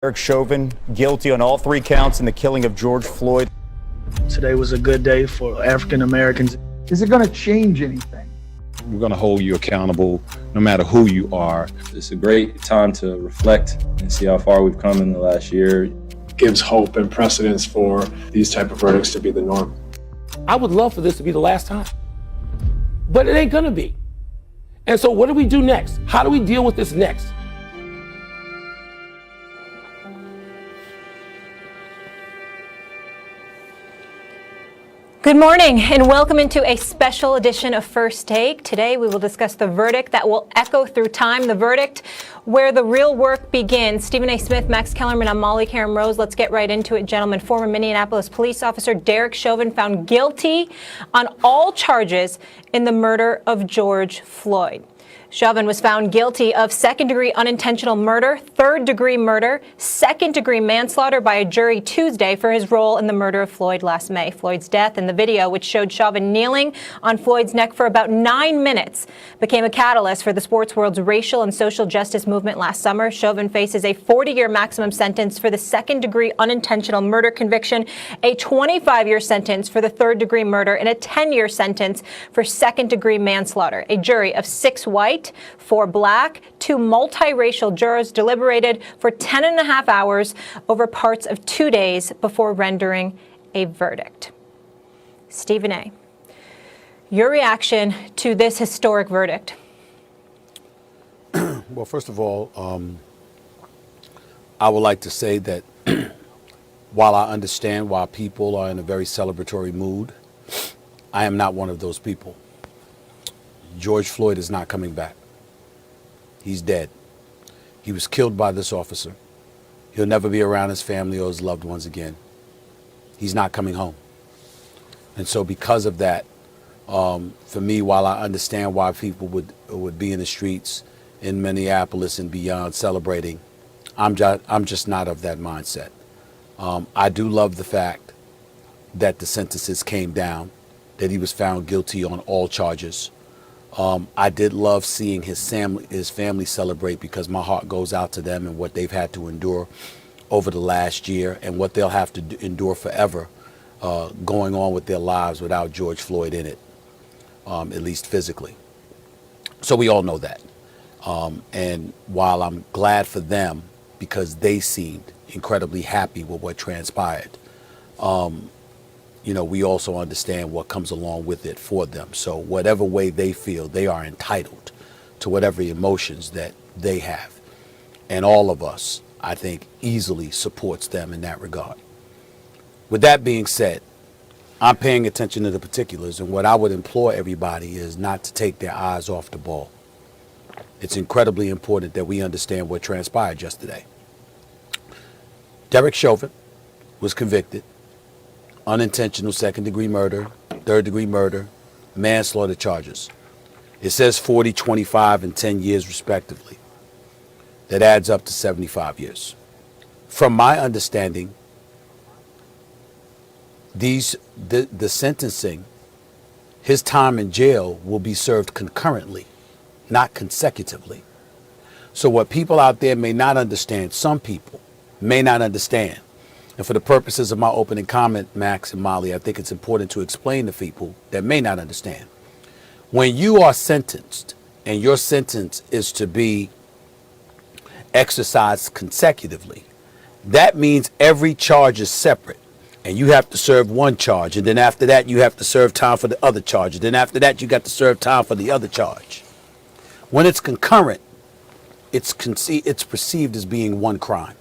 Derek Chauvin guilty on all 3 counts in the killing of George Floyd. Today was a good day for African Americans. Is it going to change anything? We're going to hold you accountable no matter who you are. It's a great time to reflect and see how far we've come in the last year. Gives hope and precedence for these type of verdicts to be the norm. I would love for this to be the last time, but it ain't gonna be. And so what do we do next? How do we deal with this next? Good morning and welcome into a special edition of First Take. Today we will discuss the verdict that will echo through time, the verdict where the real work begins. Stephen A. Smith, Max Kellerman, I'm Molly Karen Rose. Let's get right into it, gentlemen. Former Minneapolis police officer Derek Chauvin found guilty on all charges in the murder of George Floyd. Chauvin was found guilty of second-degree unintentional murder, third-degree murder, second-degree manslaughter by a jury Tuesday for his role in the murder of Floyd last May. Floyd's death in the video, which showed Chauvin kneeling on Floyd's neck for about 9 minutes, became a catalyst for the sports world's racial and social justice movement last summer. Chauvin faces a 40-year maximum sentence for the second-degree unintentional murder conviction, a 25-year sentence for the third-degree murder, and a 10-year sentence for second-degree manslaughter. A jury of 6 white, 4 black, 2 multiracial jurors deliberated for 10.5 hours over parts of 2 days before rendering a verdict. Stephen A., your reaction to this historic verdict? Well, first of all, I would like to say that while I understand why people are in a very celebratory mood, I am not one of those people. George Floyd is not coming back. He's dead. He was killed by this officer. He'll never be around his family or his loved ones again. He's not coming home. And so because of that, for me, while I understand why people would be in the streets in Minneapolis and beyond celebrating, I'm just not of that mindset. I do love the fact that the sentences came down, that he was found guilty on all charges. I did love seeing his family celebrate, because my heart goes out to them and what they've had to endure over the last year and what they'll have to endure forever going on with their lives without George Floyd in it, at least physically. So we all know that. And while I'm glad for them because they seemed incredibly happy with what transpired, we also understand what comes along with it for them. So whatever way they feel, they are entitled to whatever emotions that they have. And all of us, I think, easily supports them in that regard. With that being said, I'm paying attention to the particulars, and what I would implore everybody is not to take their eyes off the ball. It's incredibly important that we understand what transpired yesterday. Derek Chauvin was convicted. Unintentional second-degree murder, third-degree murder, manslaughter charges. It says 40, 25, and 10 years respectively. That adds up to 75 years. From my understanding, the sentencing, his time in jail will be served concurrently, not consecutively. So what people out there may not understand, some people may not understand, and for the purposes of my opening comment, Max and Molly, I think it's important to explain to people that may not understand. When you are sentenced and your sentence is to be exercised consecutively, that means every charge is separate. And you have to serve one charge. And then after that, you have to serve time for the other charge. And then after that, you got to serve time for the other charge. When it's concurrent, it's perceived as being one crime.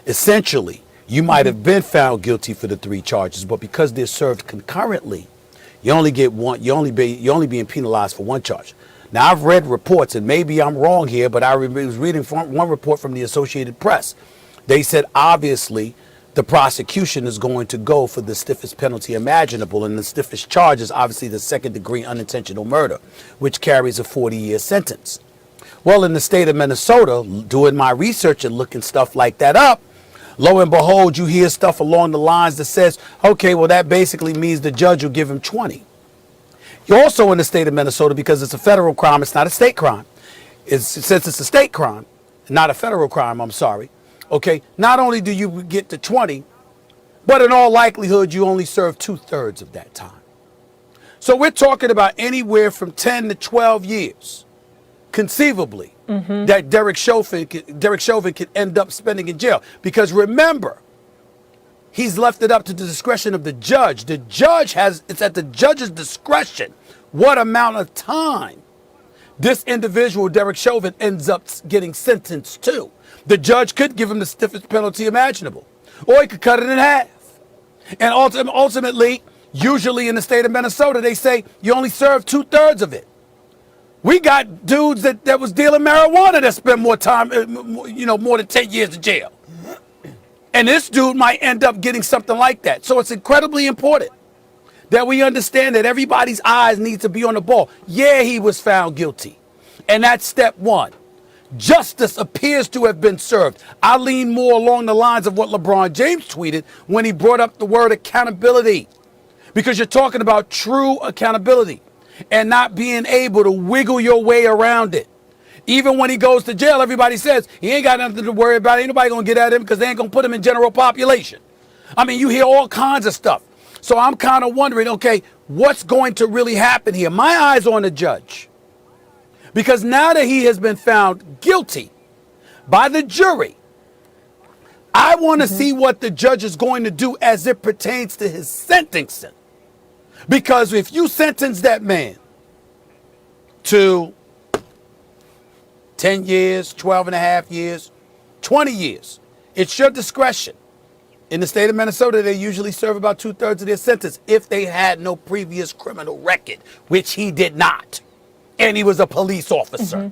Essentially, you might have been found guilty for the 3 charges, but because they're served concurrently, you only get one. You're only being penalized for one charge. Now, I've read reports, and maybe I'm wrong here, but I was reading one report from the Associated Press. They said obviously the prosecution is going to go for the stiffest penalty imaginable, and the stiffest charge is obviously the second-degree unintentional murder, which carries a 40-year sentence. Well, in the state of Minnesota, doing my research and looking stuff like that up, lo and behold, you hear stuff along the lines that says, okay, well, that basically means the judge will give him 20. You're also in the state of Minnesota, because it's a federal crime, it's not a state crime. Since it's a state crime, not a federal crime, I'm sorry. Okay, not only do you get to 20, but in all likelihood, you only serve 2/3 of that time. So we're talking about anywhere from 10 to 12 years, conceivably, that Derek Chauvin could end up spending in jail. Because remember, he's left it up to the discretion of the judge. It's at the judge's discretion what amount of time this individual, Derek Chauvin, ends up getting sentenced to. The judge could give him the stiffest penalty imaginable, or he could cut it in half. And ultimately, usually in the state of Minnesota, they say you only serve 2/3 of it. We got dudes that was dealing marijuana that spent more time, more than 10 years in jail. And this dude might end up getting something like that. So it's incredibly important that we understand that everybody's eyes need to be on the ball. Yeah, he was found guilty. And that's step one. Justice appears to have been served. I lean more along the lines of what LeBron James tweeted when he brought up the word accountability. Because you're talking about true accountability and not being able to wiggle your way around it. Even when he goes to jail, everybody says he ain't got nothing to worry about. Ain't nobody going to get at him because they ain't going to put him in general population. I mean, you hear all kinds of stuff. So I'm kind of wondering, okay, what's going to really happen here? My eyes on the judge. Because now that he has been found guilty by the jury, I want to see what the judge is going to do as it pertains to his sentencing. Because if you sentence that man to 10 years, 12 and a half years, 20 years, it's your discretion. In the state of Minnesota, they usually serve about 2/3 of their sentence if they had no previous criminal record, which he did not. And he was a police officer.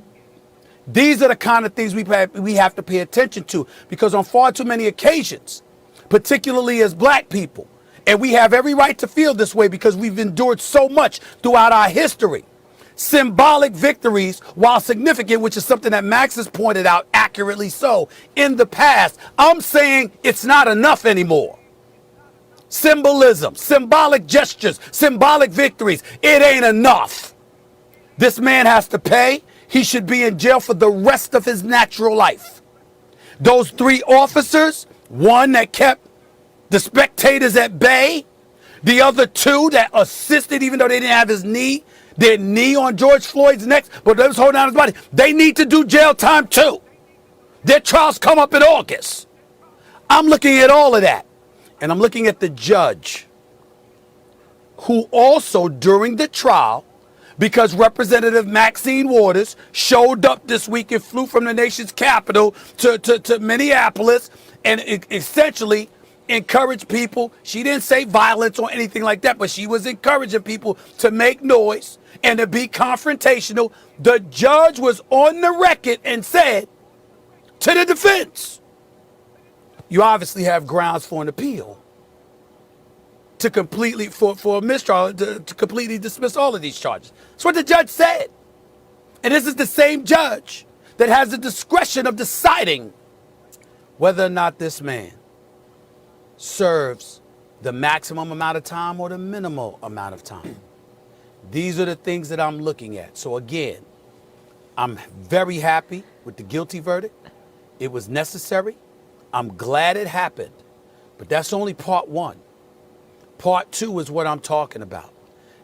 These are the kind of things we have to pay attention to, because on far too many occasions, particularly as black people, and we have every right to feel this way because we've endured so much throughout our history, symbolic victories, while significant, which is something that Max has pointed out accurately so, in the past, I'm saying it's not enough anymore. Symbolism, symbolic gestures, symbolic victories, it ain't enough. This man has to pay. He should be in jail for the rest of his natural life. Those 3 officers, one that kept the spectators at bay, the other 2 that assisted even though they didn't have their knee on George Floyd's neck, but they was holding down his body. They need to do jail time too. Their trials come up in August. I'm looking at all of that. And I'm looking at the judge, who also during the trial, because Representative Maxine Waters showed up this week and flew from the nation's capital to Minneapolis and essentially encouraged people. She didn't say violence or anything like that, but she was encouraging people to make noise and to be confrontational. The judge was on the record and said to the defense, you obviously have grounds for an appeal to completely, for a mistrial, to completely dismiss all of these charges. That's what the judge said. And this is the same judge that has the discretion of deciding whether or not this man serves the maximum amount of time or the minimal amount of time. These are the things that I'm looking at. So again, I'm very happy with the guilty verdict. It was necessary. I'm glad it happened. But that's only part 1. Part 2 is what I'm talking about.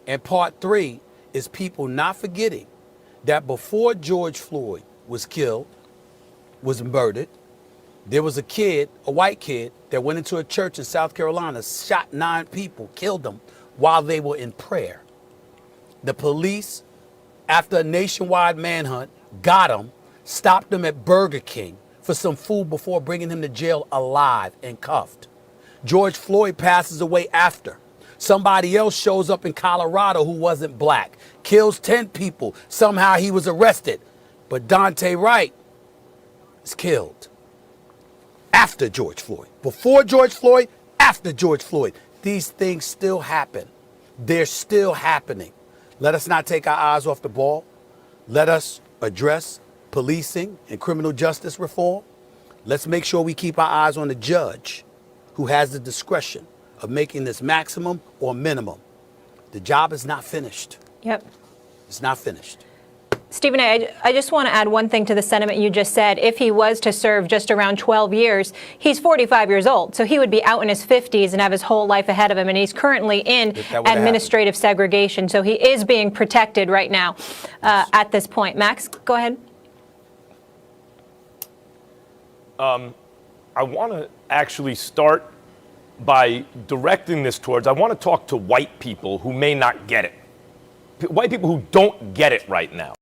And part 3 is people not forgetting that before George Floyd was killed, was murdered, there was a kid, a white kid, that went into a church in South Carolina, shot 9 people, killed them while they were in prayer. The police, after a nationwide manhunt, got him, stopped him at Burger King for some food before bringing him to jail alive and cuffed. George Floyd passes away after. Somebody else shows up in Colorado who wasn't black, kills 10 people. Somehow he was arrested. But Dante Wright is killed after George Floyd. Before George Floyd, after George Floyd. These things still happen. They're still happening. Let us not take our eyes off the ball. Let us address policing and criminal justice reform. Let's make sure we keep our eyes on the judge, who has the discretion of making this maximum or minimum. The job is not finished. Yep. It's not finished. Stephen A., I just want to add one thing to the sentiment you just said. If he was to serve just around 12 years, he's 45 years old, so he would be out in his 50s and have his whole life ahead of him, and he's currently in administrative segregation, so he is being protected right now at this point. Max, go ahead. I want to actually start by directing this towards, I want to talk to white people who may not get it. White people who don't get it right now.